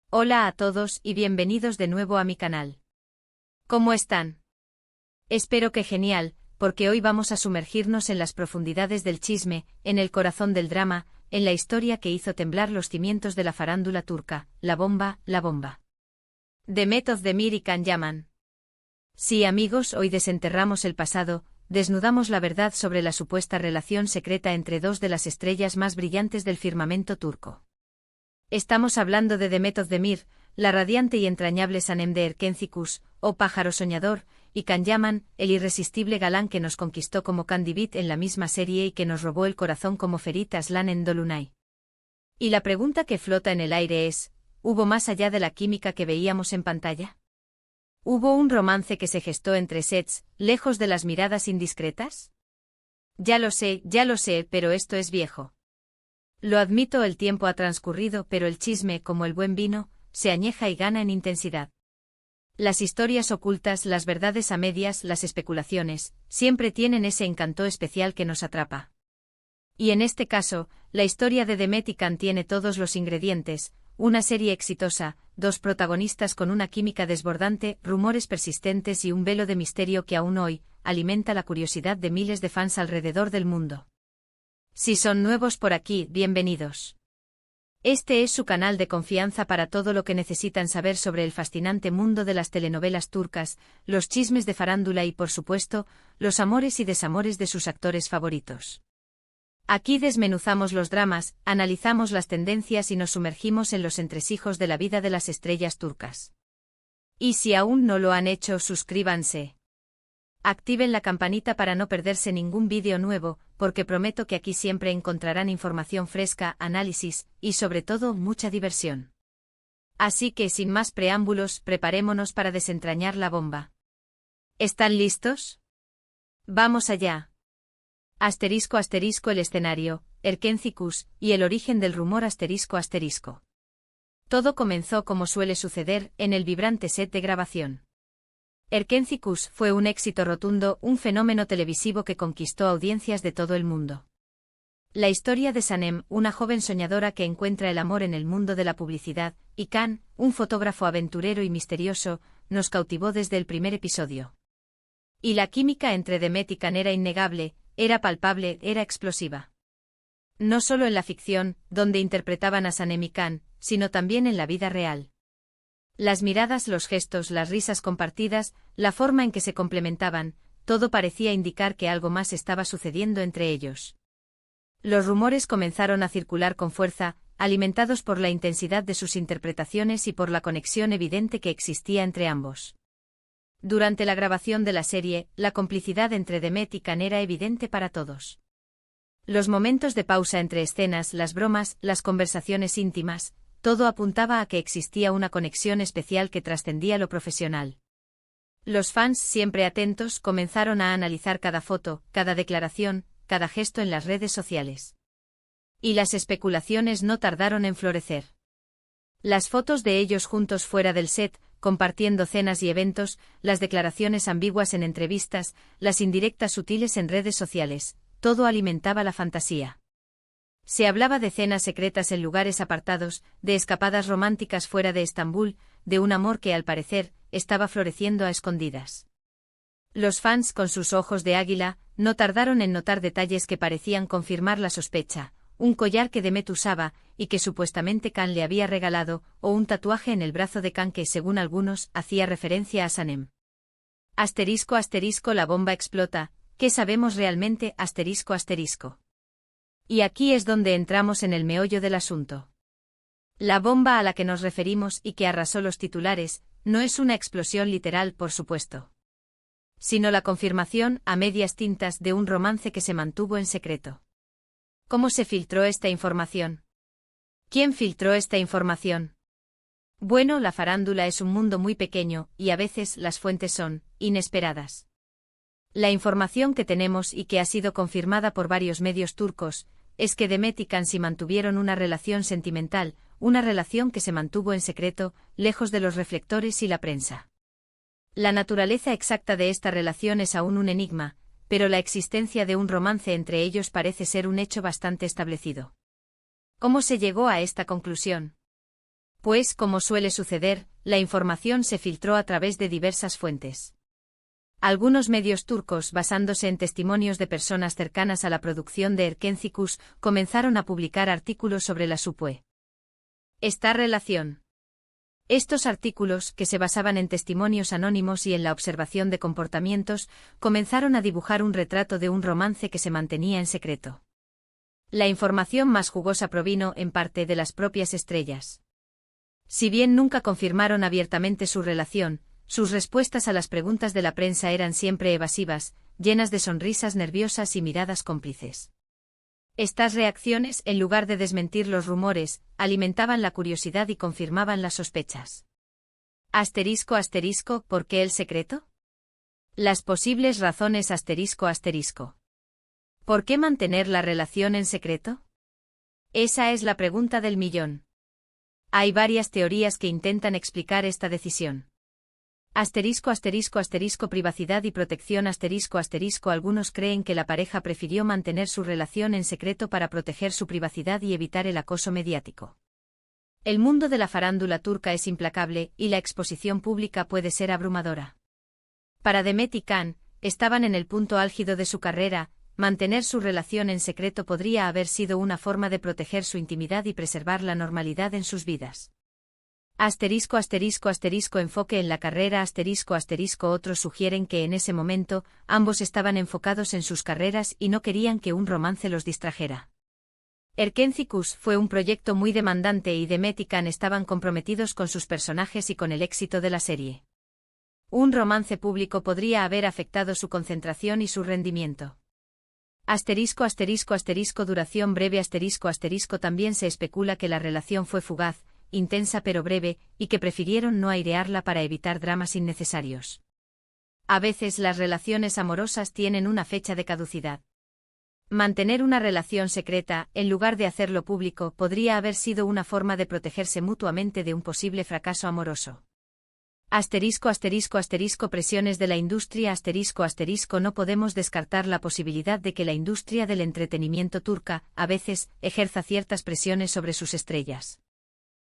Hola a todos y bienvenidos de nuevo a mi canal. ¿Cómo están? Espero que genial, porque hoy vamos a sumergirnos en las profundidades del chisme, en el corazón del drama, en la historia que hizo temblar los cimientos de la farándula turca, la bomba. Demet Özdemir y Can Yaman. Sí, amigos, hoy desenterramos el pasado, desnudamos la verdad sobre la supuesta relación secreta entre dos de las estrellas más brillantes del firmamento turco. Estamos hablando de Demet Özdemir, la radiante y entrañable Sanem de Erkencikus, o pájaro soñador, y Can Yaman, el irresistible galán que nos conquistó como Candivit en la misma serie y que nos robó el corazón como Ferit Aslan en Dolunay. Y la pregunta que flota en el aire es, ¿hubo más allá de la química que veíamos en pantalla? ¿Hubo un romance que se gestó entre sets, lejos de las miradas indiscretas? Ya lo sé, pero esto es viejo. Lo admito, el tiempo ha transcurrido, pero el chisme, como el buen vino, se añeja y gana en intensidad. Las historias ocultas, las verdades a medias, las especulaciones, siempre tienen ese encanto especial que nos atrapa. Y en este caso, la historia de Demet y Can tiene todos los ingredientes: una serie exitosa, dos protagonistas con una química desbordante, rumores persistentes y un velo de misterio que aún hoy alimenta la curiosidad de miles de fans alrededor del mundo. Si son nuevos por aquí, bienvenidos. Este es su canal de confianza para todo lo que necesitan saber sobre el fascinante mundo de las telenovelas turcas, los chismes de farándula y, por supuesto, los amores y desamores de sus actores favoritos. Aquí desmenuzamos los dramas, analizamos las tendencias y nos sumergimos en los entresijos de la vida de las estrellas turcas. Y si aún no lo han hecho, suscríbanse. Activen la campanita para no perderse ningún vídeo nuevo, porque prometo que aquí siempre encontrarán información fresca, análisis y sobre todo mucha diversión. Así que sin más preámbulos, preparémonos para desentrañar la bomba. ¿Están listos? ¡Vamos allá! Asterisco el escenario, Erkencikus, y el origen del rumor asterisco. Todo comenzó como suele suceder, en el vibrante set de grabación. Erkencikus fue un éxito rotundo, un fenómeno televisivo que conquistó audiencias de todo el mundo. La historia de Sanem, una joven soñadora que encuentra el amor en el mundo de la publicidad, y Can, un fotógrafo aventurero y misterioso, nos cautivó desde el primer episodio. Y la química entre Demet y Can era innegable, era palpable, era explosiva. No solo en la ficción, donde interpretaban a Sanem y Can, sino también en la vida real. Las miradas, los gestos, las risas compartidas, la forma en que se complementaban, todo parecía indicar que algo más estaba sucediendo entre ellos. Los rumores comenzaron a circular con fuerza, alimentados por la intensidad de sus interpretaciones y por la conexión evidente que existía entre ambos. Durante la grabación de la serie, la complicidad entre Demet y Can era evidente para todos. Los momentos de pausa entre escenas, las bromas, las conversaciones íntimas, todo apuntaba a que existía una conexión especial que trascendía lo profesional. Los fans, siempre atentos, comenzaron a analizar cada foto, cada declaración, cada gesto en las redes sociales. Y las especulaciones no tardaron en florecer. Las fotos de ellos juntos fuera del set, compartiendo cenas y eventos, las declaraciones ambiguas en entrevistas, las indirectas sutiles en redes sociales, todo alimentaba la fantasía. Se hablaba de cenas secretas en lugares apartados, de escapadas románticas fuera de Estambul, de un amor que al parecer estaba floreciendo a escondidas. Los fans, con sus ojos de águila, no tardaron en notar detalles que parecían confirmar la sospecha: un collar que Demet usaba y que supuestamente Can le había regalado, o un tatuaje en el brazo de Can que, según algunos, hacía referencia a Sanem. La bomba explota. ¿Qué sabemos realmente? Y aquí es donde entramos en el meollo del asunto. La bomba a la que nos referimos y que arrasó los titulares, no es una explosión literal, por supuesto, sino la confirmación, a medias tintas, de un romance que se mantuvo en secreto. ¿Cómo se filtró esta información? ¿Quién filtró esta información? Bueno, la farándula es un mundo muy pequeño, y a veces las fuentes son inesperadas. La información que tenemos y que ha sido confirmada por varios medios turcos es que Demet y Can sí mantuvieron una relación sentimental, una relación que se mantuvo en secreto, lejos de los reflectores y la prensa. La naturaleza exacta de esta relación es aún un enigma, pero la existencia de un romance entre ellos parece ser un hecho bastante establecido. ¿Cómo se llegó a esta conclusión? Pues, como suele suceder, la información se filtró a través de diversas fuentes. Algunos medios turcos, basándose en testimonios de personas cercanas a la producción de Erkenci, comenzaron a publicar artículos sobre la supue. Esta relación. Estos artículos, que se basaban en testimonios anónimos y en la observación de comportamientos, comenzaron a dibujar un retrato de un romance que se mantenía en secreto. La información más jugosa provino, en parte, de las propias estrellas. Si bien nunca confirmaron abiertamente su relación, sus respuestas a las preguntas de la prensa eran siempre evasivas, llenas de sonrisas nerviosas y miradas cómplices. Estas reacciones, en lugar de desmentir los rumores, alimentaban la curiosidad y confirmaban las sospechas. ***, ¿por qué el secreto? Las posibles razones ***. ¿Por qué mantener la relación en secreto? Esa es la pregunta del millón. Hay varias teorías que intentan explicar esta decisión. Privacidad y protección Algunos creen que la pareja prefirió mantener su relación en secreto para proteger su privacidad y evitar el acoso mediático. El mundo de la farándula turca es implacable y la exposición pública puede ser abrumadora. Para Demet y Can, estaban en el punto álgido de su carrera. Mantener su relación en secreto podría haber sido una forma de proteger su intimidad y preservar la normalidad en sus vidas. Enfoque en la carrera Otros sugieren que en ese momento, ambos estaban enfocados en sus carreras y no querían que un romance los distrajera. Erkenci fue un proyecto muy demandante y Demet y Can estaban comprometidos con sus personajes y con el éxito de la serie. Un romance público podría haber afectado su concentración y su rendimiento. Duración breve También se especula que la relación fue fugaz, intensa pero breve, y que prefirieron no airearla para evitar dramas innecesarios. A veces las relaciones amorosas tienen una fecha de caducidad. Mantener una relación secreta, en lugar de hacerlo público, podría haber sido una forma de protegerse mutuamente de un posible fracaso amoroso. Presiones de la industria No podemos descartar la posibilidad de que la industria del entretenimiento turca, a veces, ejerza ciertas presiones sobre sus estrellas.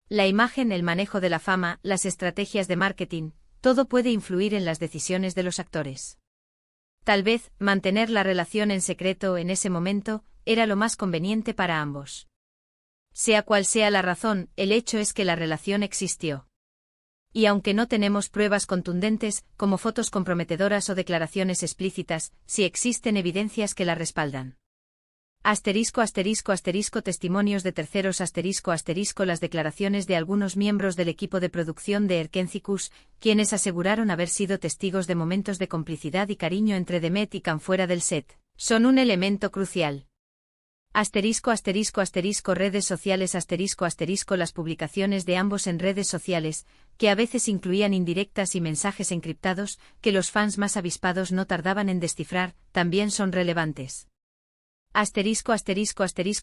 La imagen, el manejo de la fama, las estrategias de marketing, todo puede influir en las decisiones de los actores. Tal vez, mantener la relación en secreto en ese momento, era lo más conveniente para ambos. Sea cual sea la razón, el hecho es que la relación existió. Y aunque no tenemos pruebas contundentes, como fotos comprometedoras o declaraciones explícitas, sí existen evidencias que la respaldan. Testimonios de terceros Las declaraciones de algunos miembros del equipo de producción de Erkenci, quienes aseguraron haber sido testigos de momentos de complicidad y cariño entre Demet y Can fuera del set, son un elemento crucial. Redes sociales Las publicaciones de ambos en redes sociales, que a veces incluían indirectas y mensajes encriptados, que los fans más avispados no tardaban en descifrar, también son relevantes.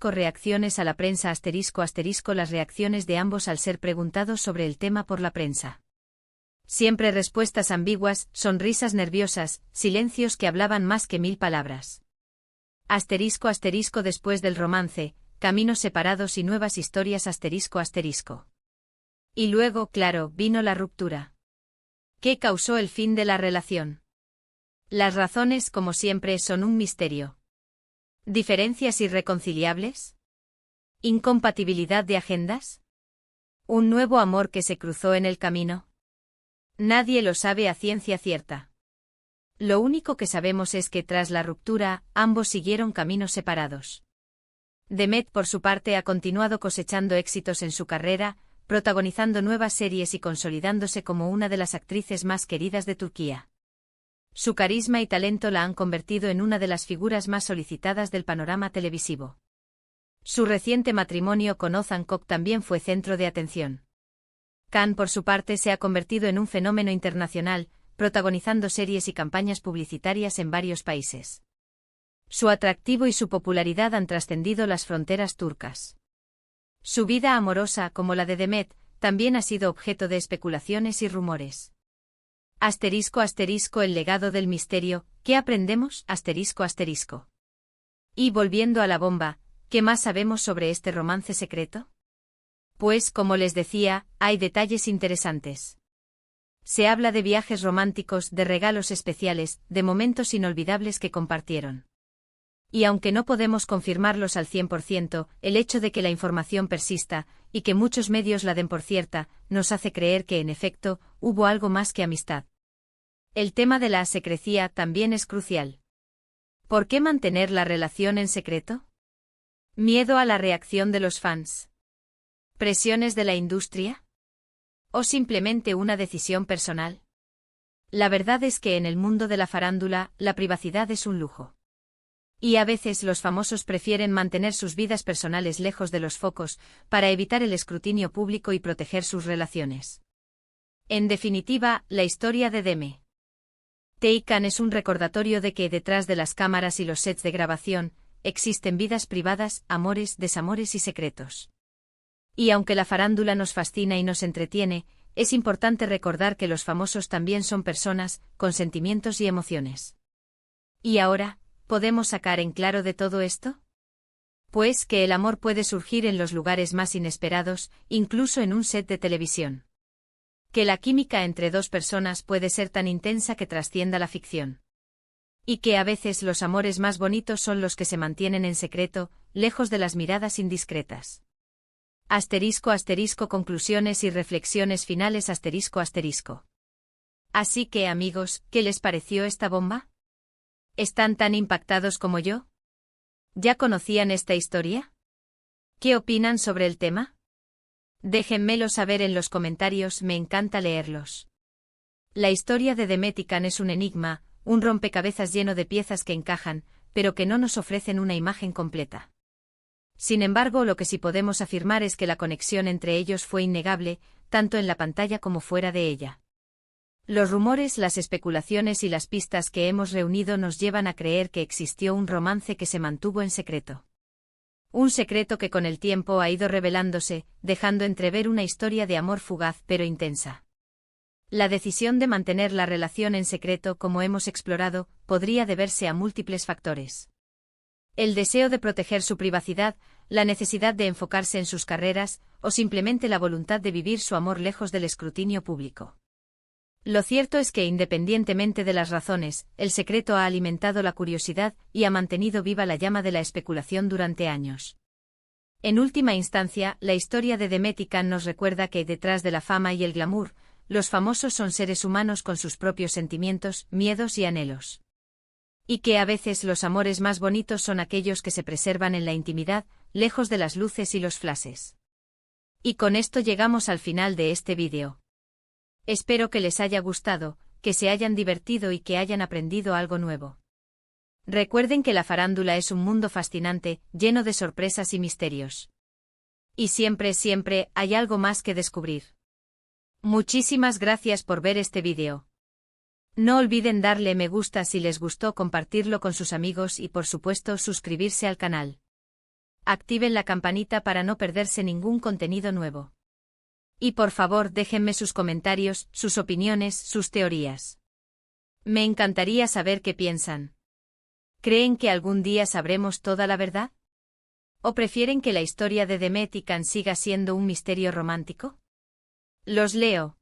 Reacciones a la prensa Las reacciones de ambos al ser preguntados sobre el tema por la prensa. Siempre respuestas ambiguas, sonrisas nerviosas, silencios que hablaban más que 1000 palabras. Después del romance, caminos separados y nuevas historias Y luego, claro, vino la ruptura. ¿Qué causó el fin de la relación? Las razones, como siempre, son un misterio. ¿Diferencias irreconciliables? ¿Incompatibilidad de agendas? ¿Un nuevo amor que se cruzó en el camino? Nadie lo sabe a ciencia cierta. Lo único que sabemos es que tras la ruptura, ambos siguieron caminos separados. Demet, por su parte, ha continuado cosechando éxitos en su carrera, protagonizando nuevas series y consolidándose como una de las actrices más queridas de Turquía. Su carisma y talento la han convertido en una de las figuras más solicitadas del panorama televisivo. Su reciente matrimonio con Ozan Koç también fue centro de atención. Can, por su parte, se ha convertido en un fenómeno internacional, protagonizando series y campañas publicitarias en varios países. Su atractivo y su popularidad han trascendido las fronteras turcas. Su vida amorosa, como la de Demet, también ha sido objeto de especulaciones y rumores. El legado del misterio, ¿qué aprendemos? Y volviendo a la bomba, ¿qué más sabemos sobre este romance secreto? Pues, como les decía, hay detalles interesantes. Se habla de viajes románticos, de regalos especiales, de momentos inolvidables que compartieron. Y aunque no podemos confirmarlos al 100%, el hecho de que la información persista, y que muchos medios la den por cierta, nos hace creer que en efecto, hubo algo más que amistad. El tema de la secrecía también es crucial. ¿Por qué mantener la relación en secreto? ¿Miedo a la reacción de los fans? ¿Presiones de la industria? ¿O simplemente una decisión personal? La verdad es que en el mundo de la farándula, la privacidad es un lujo. Y a veces los famosos prefieren mantener sus vidas personales lejos de los focos, para evitar el escrutinio público y proteger sus relaciones. En definitiva, la historia de Deme Teikan es un recordatorio de que detrás de las cámaras y los sets de grabación, existen vidas privadas, amores, desamores y secretos. Y aunque la farándula nos fascina y nos entretiene, es importante recordar que los famosos también son personas, con sentimientos y emociones. Y ahora, ¿podemos sacar en claro de todo esto? Pues que el amor puede surgir en los lugares más inesperados, incluso en un set de televisión. Que la química entre dos personas puede ser tan intensa que trascienda la ficción. Y que a veces los amores más bonitos son los que se mantienen en secreto, lejos de las miradas indiscretas. *** Conclusiones y reflexiones finales ***. Así que amigos, ¿qué les pareció esta bomba? ¿Están tan impactados como yo? ¿Ya conocían esta historia? ¿Qué opinan sobre el tema? Déjenmelo saber en los comentarios, me encanta leerlos. La historia de Deme Teikan es un enigma, un rompecabezas lleno de piezas que encajan, pero que no nos ofrecen una imagen completa. Sin embargo, lo que sí podemos afirmar es que la conexión entre ellos fue innegable, tanto en la pantalla como fuera de ella. Los rumores, las especulaciones y las pistas que hemos reunido nos llevan a creer que existió un romance que se mantuvo en secreto. Un secreto que con el tiempo ha ido revelándose, dejando entrever una historia de amor fugaz pero intensa. La decisión de mantener la relación en secreto, como hemos explorado, podría deberse a múltiples factores. El deseo de proteger su privacidad, la necesidad de enfocarse en sus carreras, o simplemente la voluntad de vivir su amor lejos del escrutinio público. Lo cierto es que independientemente de las razones, el secreto ha alimentado la curiosidad y ha mantenido viva la llama de la especulación durante años. En última instancia, la historia de Deme Teikan nos recuerda que detrás de la fama y el glamour, los famosos son seres humanos con sus propios sentimientos, miedos y anhelos. Y que a veces los amores más bonitos son aquellos que se preservan en la intimidad, lejos de las luces y los flashes. Y con esto llegamos al final de este vídeo. Espero que les haya gustado, que se hayan divertido y que hayan aprendido algo nuevo. Recuerden que la farándula es un mundo fascinante, lleno de sorpresas y misterios. Y siempre, siempre, hay algo más que descubrir. Muchísimas gracias por ver este vídeo. No olviden darle me gusta si les gustó, compartirlo con sus amigos y por supuesto suscribirse al canal. Activen la campanita para no perderse ningún contenido nuevo. Y por favor déjenme sus comentarios, sus opiniones, sus teorías. Me encantaría saber qué piensan. ¿Creen que algún día sabremos toda la verdad? ¿O prefieren que la historia de Deme Teikan siga siendo un misterio romántico? Los leo.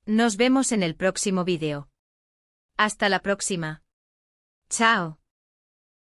Nos vemos en el próximo vídeo. Hasta la próxima. Chao.